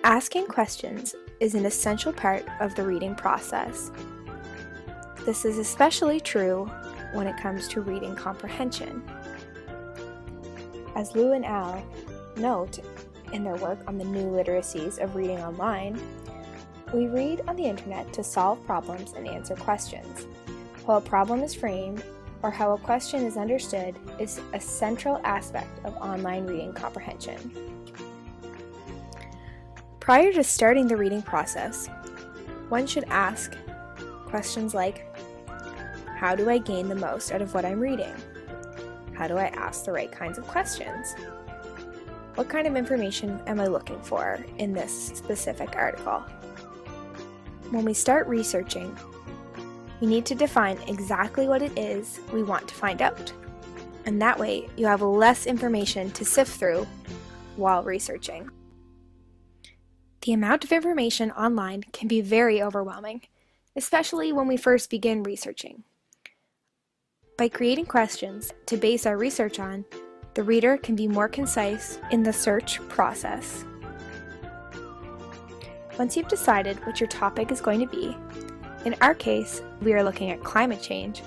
Asking questions is an essential part of the reading process. This is especially true when it comes to reading comprehension. As Lu and Al note in their work on the new literacies of reading online, we read on the internet to solve problems and answer questions. How a problem is framed or how a question is understood is a central aspect of online reading comprehension. Prior to starting the reading process, one should ask questions like, how do I gain the most out of what I'm reading? How do I ask the right kinds of questions? What kind of information am I looking for in this specific article? When we start researching, we need to define exactly what it is we want to find out. And that way, you have less information to sift through while researching. The amount of information online can be very overwhelming, especially when we first begin researching. By creating questions to base our research on, the reader can be more concise in the search process. Once you've decided what your topic is going to be, in our case, we are looking at climate change,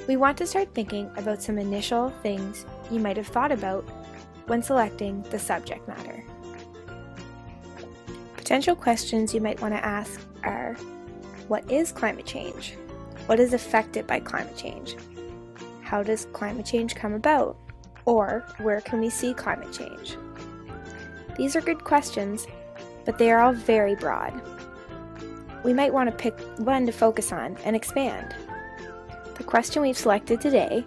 we want to start thinking about some initial things you might have thought about when selecting the subject matter. Potential questions you might want to ask are, what is climate change? What is affected by climate change? How does climate change come about? Or where can we see climate change? These are good questions, but they are all very broad. We might want to pick one to focus on and expand. The question we've selected today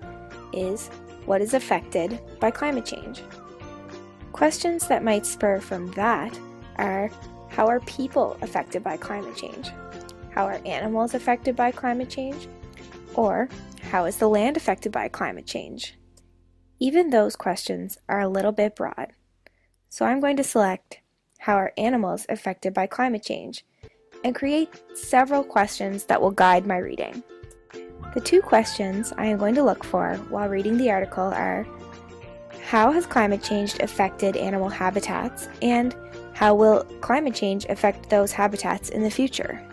is, what is affected by climate change? Questions that might spur from that are, how are people affected by climate change? How are animals affected by climate change? Or, how is the land affected by climate change? Even those questions are a little bit broad. So I'm going to select, how are animals affected by climate change? And create several questions that will guide my reading. The two questions I am going to look for while reading the article are, how has climate change affected animal habitats? And how will climate change affect those habitats in the future?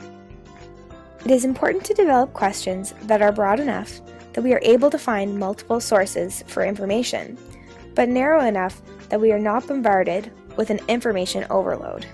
It is important to develop questions that are broad enough that we are able to find multiple sources for information, but narrow enough that we are not bombarded with an information overload.